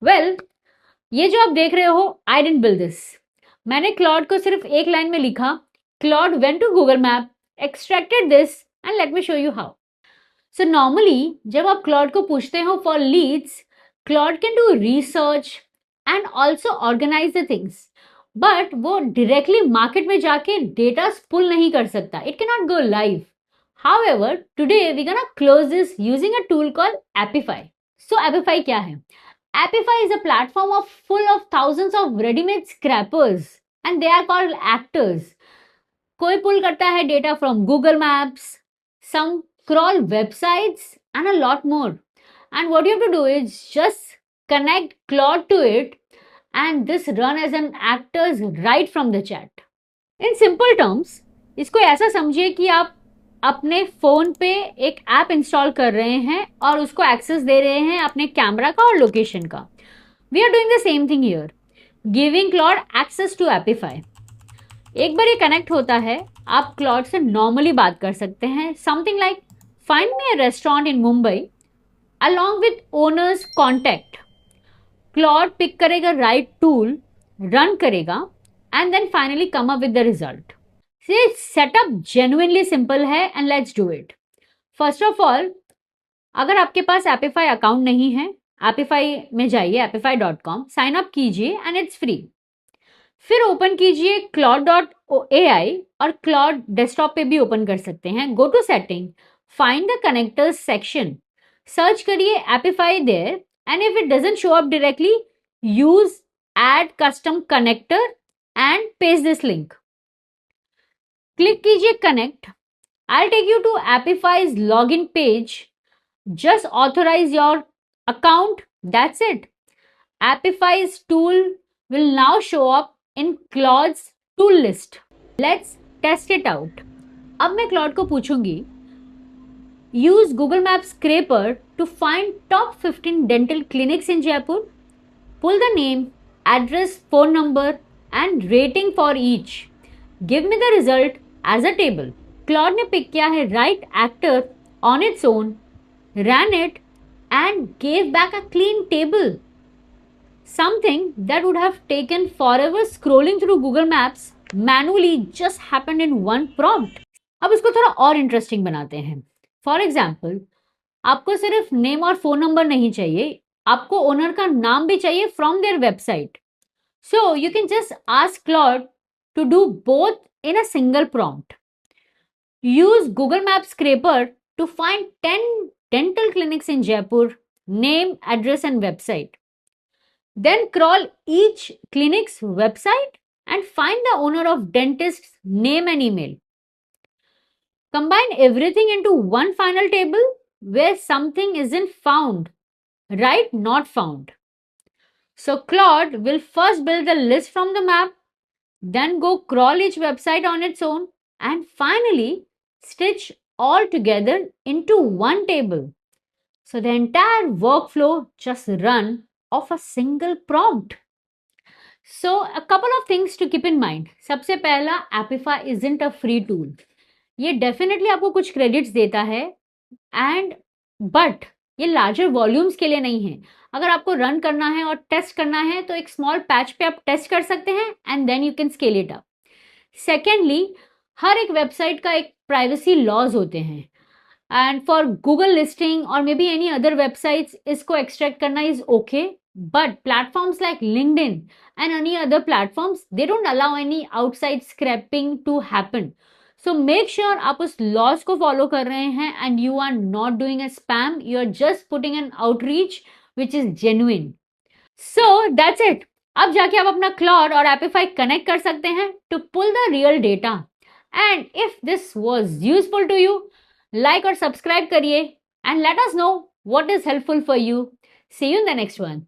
Well, ये जो आप देख रहे हो, आई डिडंट बिल्ड दिस। मैंने क्लॉड को सिर्फ एक लाइन में लिखा, Claude went to Google map, extracted this and let me show you how. So normally जब आप क्लॉड को पूछते हो for leads, Claude can do research and also organize the things, but वो डायरेक्टली मार्केट में जाके डेटा पुल नहीं कर सकता. It can not go live. However, today we're gonna close this using a tool called Apify. So Apify क्या है? Apify is a platform full of thousands of ready-made scrapers and they are called actors. कोई pull करता है data from Google Maps, some crawl websites and a lot more. And what you have to do is just connect Claude to it and this run as an actors right from the chat. In simple terms, इसको ऐसा समझिए कि आप अपने phone पे एक app install कर रहे हैं और उसको एक्सेस दे रहे हैं अपने कैमरा का और लोकेशन का. We are doing the same thing here, giving Claude access to Apify. एक बार ये कनेक्ट होता है, आप क्लॉड से नॉर्मली बात कर सकते हैं. Something like find me a restaurant in Mumbai along with owners contact. Claude pick करेगा राइट टूल, रन करेगा and then finally come up with the result. Setup genuinely simple है and let's do it. First of all, अगर आपके पास एपिफाई account नहीं है, एपिफाई में जाइए, epify.com, sign up कीजिए एंड इट्स फ्री. फिर ओपन कीजिए claude.ai और क्लॉड डेस्कटॉप पे भी ओपन कर सकते हैं. Go to setting, find the connectors section, search करिए Apify there and if it doesn't show up directly, use add custom connector and paste this link. Click कीजिए connect. I'll take you to Apify's login page. Just authorize your account. That's it. Apify's tool will now show up in Claude's tool list. Let's test it out. अब मैं Claude को पूछूंगी, use Google Maps Scraper to find top 15 dental clinics in Jaipur. Pull the name, address, phone number and rating for each. Give me the result as a table. Claude ने pick किया है right actor on its own, ran it and gave back a clean table. Something that would have taken forever scrolling through Google Maps manually just happened in one prompt. अब इसको थोड़ा और interesting बनाते हैं. For example, आपको सिर्फ name और phone number नहीं चाहिए, आपको ओनर का नाम भी चाहिए from their website. So you can just ask Claude to do both in a single prompt. Use Google Maps Scraper to find 10 dental clinics in Jaipur, name, address and website. Then crawl each clinic's website and find the owner of dentist's name and email. Combine everything into one final table where something isn't found, right? Not found. So Claude will first build the list from the map, then go crawl each website on its own and finally stitch all together into one table. So the entire workflow just run off a single prompt. So a couple of things to keep in mind. सबसे पहला, Apify isn't a free tool. ये definitely आपको कुछ credits देता है but ये larger volumes के लिए नहीं है. अगर आपको रन करना है और टेस्ट करना है तो एक स्मॉल पैच पे आप टेस्ट कर सकते हैं and then you can scale it up. Secondly, हर एक वेबसाइट का एक प्राइवेसी लॉज होते हैं एंड फॉर गूगल लिस्टिंग और maybe any other websites इसको एक्सट्रैक्ट करना is okay, but platforms like LinkedIn and any other platforms, they don't allow any outside scraping to happen. So make sure आप उस laws को follow कर रहे हैं and you are not doing a spam, you are just putting an outreach which is genuine. So that's it. अब जाके आप अपना Claude और Apify कनेक्ट कर सकते हैं to pull the real data. And if this was useful to you, like और subscribe करिए and let us know what is helpful for you. See you in the next one.